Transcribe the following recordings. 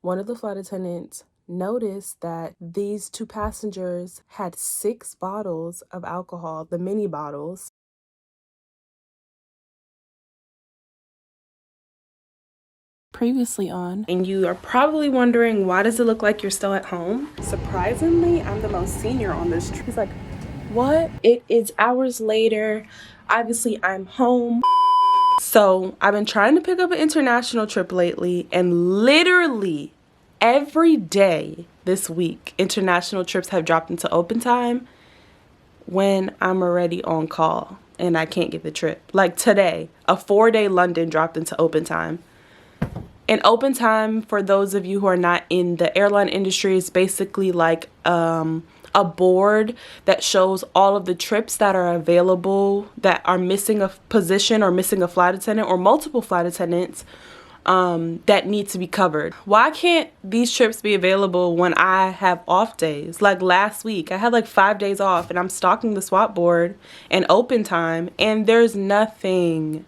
one of the flight attendants noticed that these two passengers had 6 bottles of alcohol, the mini bottles. Previously on, and you are probably wondering, why does it look like you're still at home? Surprisingly, I'm the most senior on this trip. He's like, what? It is hours later. Obviously, I'm home. So I've been trying to pick up an international trip lately, and literally every day this week, international trips have dropped into open time when I'm already on call and I can't get the trip. Like today, a 4-day London dropped into open time. And open time, for those of you who are not in the airline industry, is basically like a board that shows all of the trips that are available that are missing a position or missing a flight attendant or multiple flight attendants that need to be covered. Why can't these trips be available when I have off days? Like last week, I had like 5 days off and I'm stalking the swap board and open time and there's nothing.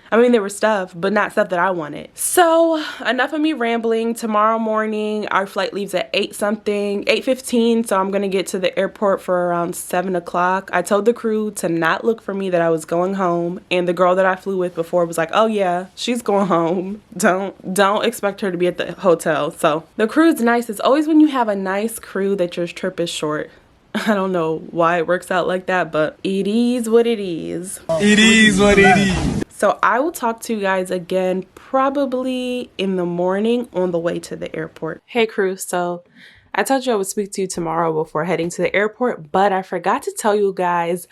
I mean, there was stuff, but not stuff that I wanted. So enough of me rambling. Tomorrow morning, our flight leaves at 8:15. So I'm going to get to the airport for around 7 o'clock. I told the crew to not look for me, that I was going home. And the girl that I flew with before was like, oh yeah, she's going home. Don't expect her to be at the hotel. So the crew's nice. It's always when you have a nice crew that your trip is short. I don't know why it works out like that, but it is what it is. It is what it is. So I will talk to you guys again probably in the morning on the way to the airport. Hey crew, so I told you I would speak to you tomorrow before heading to the airport, but I forgot to tell you guys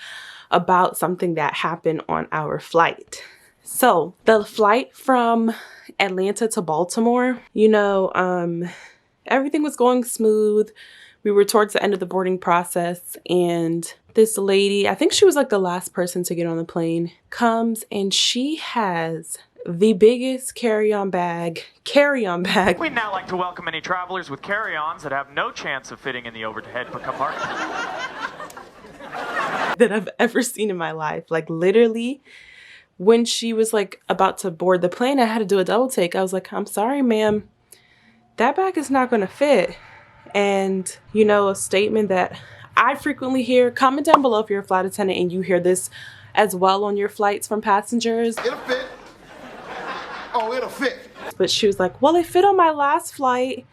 about something that happened on our flight. So the flight from Atlanta to Baltimore, you know, everything was going smooth. We were towards the end of the boarding process and this lady, I think she was like the last person to get on the plane, comes and she has the biggest carry-on bag. We'd now like to welcome any travelers with carry-ons that have no chance of fitting in the overhead compartment that I've ever seen in my life. Like literally, when she was like about to board the plane, I had to do a double take. I was like, I'm sorry, ma'am, that bag is not gonna fit. And you know, a statement that I frequently hear, comment down below if you're a flight attendant and you hear this as well on your flights from passengers. It'll fit. Oh, it'll fit. But she was like, well, it fit on my last flight.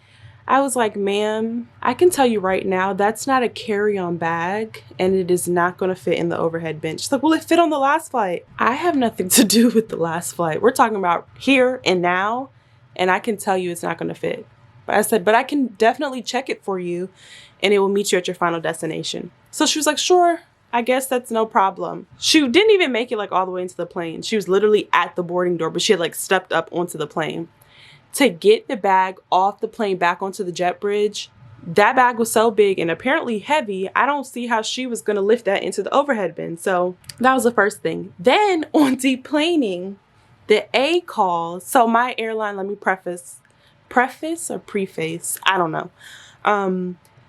I was like, ma'am, I can tell you right now, that's not a carry-on bag and it is not going to fit in the overhead bin. She's like, well, it fit on the last flight. I have nothing to do with the last flight. We're talking about here and now, and I can tell you it's not going to fit. But I said, but I can definitely check it for you and it will meet you at your final destination. So she was like, sure, I guess that's no problem. She didn't even make it like all the way into the plane. She was literally at the boarding door, but she had like stepped up onto the plane. To get the bag off the plane back onto the jet bridge, that bag was so big and apparently heavy, I don't see how she was gonna lift that into the overhead bin. So that was the first thing. Then on deplaning, the A call, so my airline, let me preface or preface, I don't know,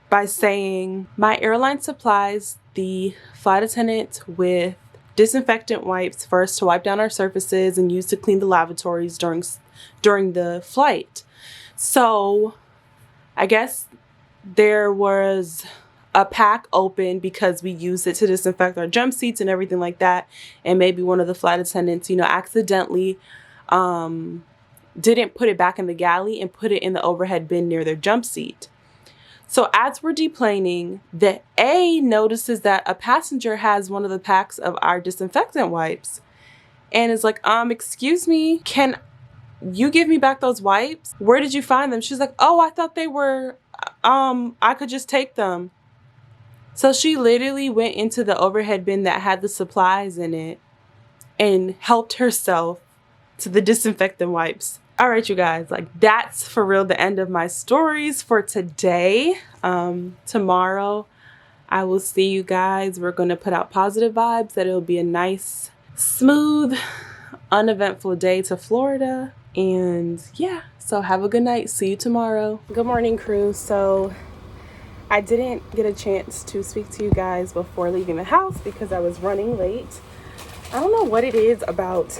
by saying my airline supplies the flight attendant with disinfectant wipes first to wipe down our surfaces and use to clean the lavatories during the flight. So I guess there was a pack open because we used it to disinfect our jump seats and everything like that, and maybe one of the flight attendants, you know, accidentally didn't put it back in the galley and put it in the overhead bin near their jump seat. So as we're deplaning, the A notices that a passenger has one of the packs of our disinfectant wipes and is like, excuse me, can you give me back those wipes? Where did you find them? She's like, oh, I thought they were, I could just take them. So she literally went into the overhead bin that had the supplies in it and helped herself to the disinfectant wipes. All right, you guys, like that's for real the end of my stories for today. Tomorrow I will see you guys. We're going to put out positive vibes that it'll be a nice, smooth, uneventful day to Florida. And yeah, so have a good night. See you tomorrow. Good morning, crew. So I didn't get a chance to speak to you guys before leaving the house because I was running late. I don't know what it is about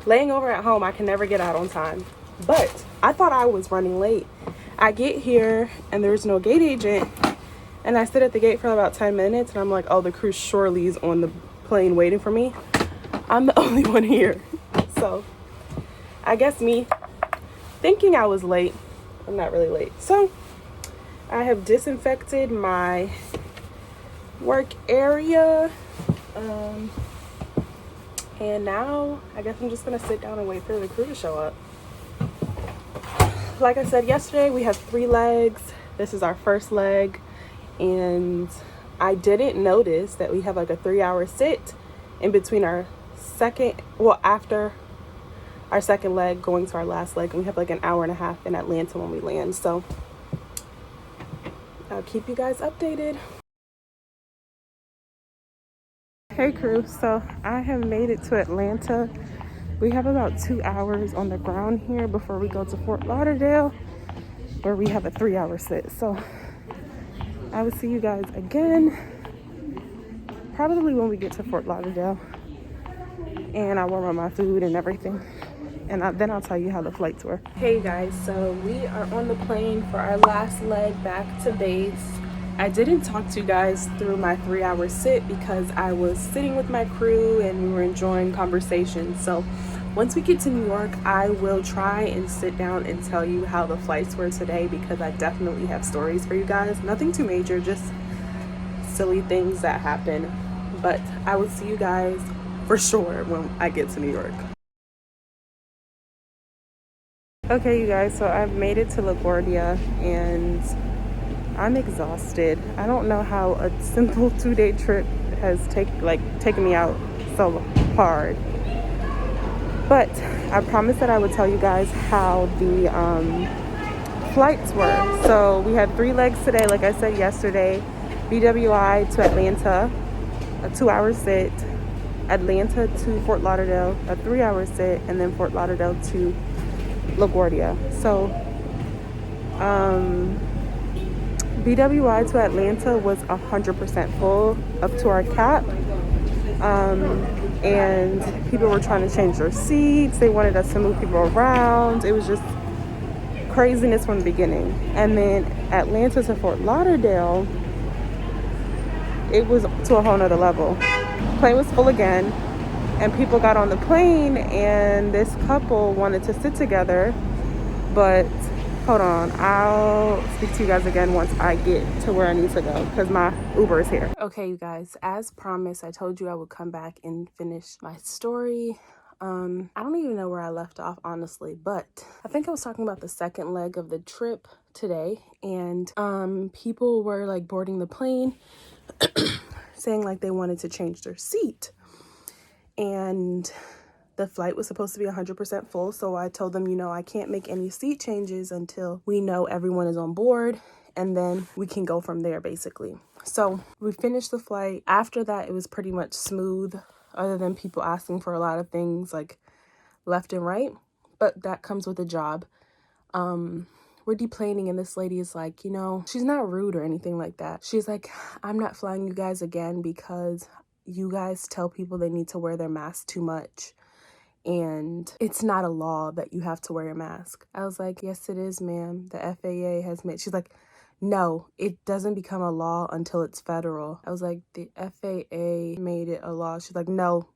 laying over at home. I can never get out on time, but I thought I was running late. I get here and there's no gate agent, and I sit at the gate for about 10 minutes and I'm like, oh, the cruise surely is on the plane waiting for me. I'm the only one here. So I guess me thinking I was late, I'm not really late. So I have disinfected my work area, and now I guess I'm just gonna sit down and wait for the crew to show up. Like I said yesterday, we have 3 legs. This is our first leg, and I didn't notice that we have like a 3-hour sit in between our after our second leg going to our last leg, and we have like an hour and a half in Atlanta when we land. So I'll keep you guys updated. Hey crew, so I have made it to Atlanta. We have about 2 hours on the ground here before we go to Fort Lauderdale, where we have a 3-hour sit. So I will see you guys again probably when we get to Fort Lauderdale, and I'll warm up my food and everything, and then I'll tell you how the flights were. Hey guys, so we are on the plane for our last leg back to base. I didn't talk to you guys through my 3-hour sit because I was sitting with my crew and we were enjoying conversations. So once we get to New York, I will try and sit down and tell you how the flights were today, because I definitely have stories for you guys. Nothing too major, just silly things that happen. But I will see you guys for sure when I get to New York. Okay, you guys, so I've made it to LaGuardia and I'm exhausted. I don't know how a simple 2-day trip has taken me out so hard. But I promised that I would tell you guys how the flights were. So we had 3 legs today, like I said yesterday. BWI to Atlanta, a 2-hour sit. Atlanta to Fort Lauderdale, a 3-hour sit, and then Fort Lauderdale to LaGuardia. So BWI to Atlanta was 100% full up to our cap, and people were trying to change their seats. They wanted us to move people around. It was just craziness from the beginning. And then Atlanta to Fort Lauderdale, it was to a whole nother level. Plane was full again, and people got on the plane, and this couple wanted to sit together, but hold on, I'll speak to you guys again once I get to where I need to go, because my Uber is here. Okay, you guys, as promised, I told you I would come back and finish my story. I don't even know where I left off, honestly, but I think I was talking about the second leg of the trip today, and people were like boarding the plane saying like they wanted to change their seat, and the flight was supposed to be 100% full. So I told them, I can't make any seat changes until we know everyone is on board, and then we can go from there, basically. So we finished the flight. After that, it was pretty much smooth, other than people asking for a lot of things like left and right, but that comes with a job. We're deplaning, and this lady is like, she's not rude or anything like that. She's like, I'm not flying you guys again because you guys tell people they need to wear their mask too much, and it's not a law that you have to wear a mask. I was like, yes, it is, ma'am. The FAA has made. She's like, no, it doesn't become a law until it's federal. I was like, the FAA made it a law. She's like, no,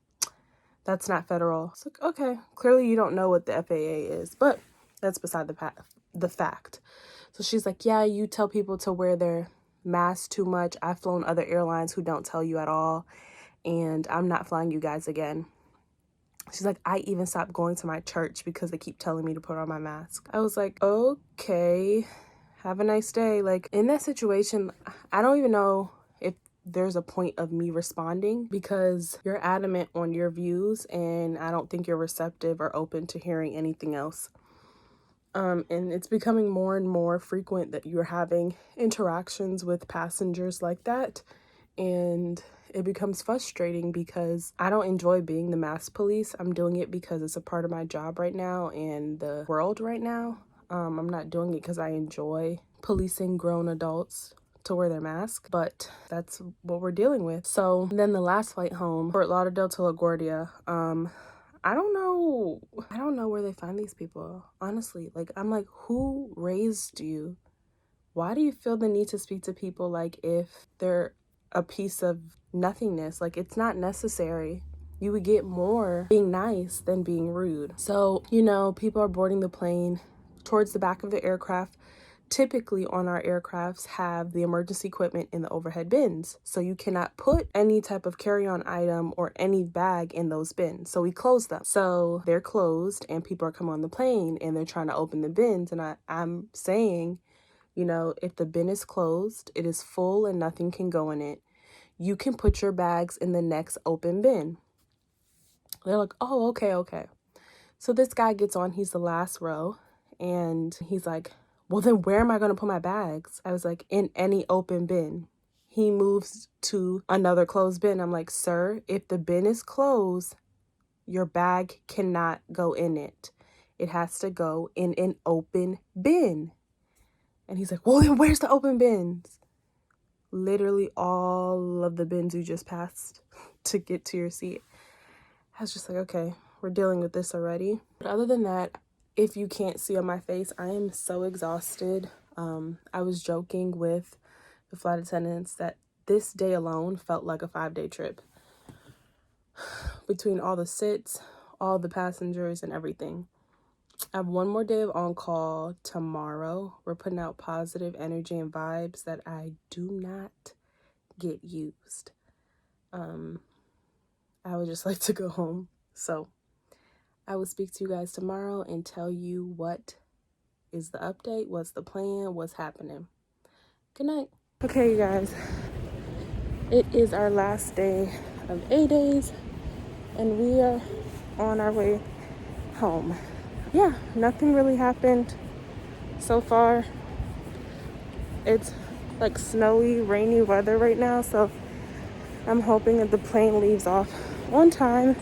that's not federal. It's like, okay, clearly you don't know what the FAA is, but that's beside the fact. So she's like, yeah, you tell people to wear their masks too much. I've flown other airlines who don't tell you at all, and I'm not flying you guys again. She's like, I even stopped going to my church because they keep telling me to put on my mask. I was like, okay, have a nice day. Like, in that situation, I don't even know if there's a point of me responding, because you're adamant on your views, and I don't think you're receptive or open to hearing anything else. And it's becoming more and more frequent that you're having interactions with passengers like that, and it becomes frustrating because I don't enjoy being the mask police. I'm doing it because it's a part of my job right now and the world right now. I'm not doing it because I enjoy policing grown adults to wear their mask, but that's what we're dealing with. So then the last flight home, Fort Lauderdale to LaGuardia, I don't know where they find these people, honestly. Like, I'm like, who raised you? Why do you feel the need to speak to people like if they're a piece of nothingness? Like, it's not necessary. You would get more being nice than being rude. So, you know, people are boarding the plane towards the back of the aircraft. Typically on our aircrafts have the emergency equipment in the overhead bins. So you cannot put any type of carry-on item or any bag in those bins. So we close them. So they're closed and people are coming on the plane and they're trying to open the bins. And I'm saying, you know, if the bin is closed, it is full and nothing can go in it, you can put your bags in the next open bin. They're like, oh, okay. So this guy gets on, he's the last row, and he's like, well, then where am I going to put my bags? I was like, in any open bin. He moves to another closed bin. I'm like, sir, if the bin is closed, your bag cannot go in it. It has to go in an open bin. And he's like, well, then where's the open bins? Literally all of the bins you just passed to get to your seat. I was just like, okay, we're dealing with this already. But other than that, if you can't see on my face, I am so exhausted. I was joking with the flight attendants that this day alone felt like a 5-day trip. Between all the sits, all the passengers, and everything. I have one more day of on-call tomorrow. We're putting out positive energy and vibes that I do not get used. I would just like to go home. So I will speak to you guys tomorrow and tell you what is the update, what's the plan, what's happening. Good night. Okay, you guys. It is our last day of 8 days and we are on our way home. Yeah, nothing really happened so far. It's like snowy, rainy weather right now, so I'm hoping that the plane leaves off on time,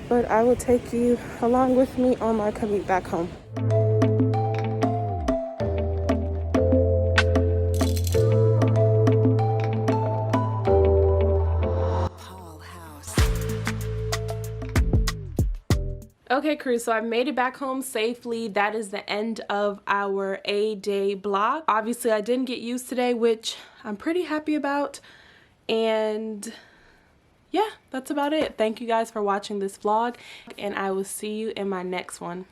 but I will take you along with me on my commute back home. Okay, crew, so I've made it back home safely. That is the end of our 8-day block. Obviously, I didn't get used today, which I'm pretty happy about. And yeah, that's about it. Thank you guys for watching this vlog, and I will see you in my next one.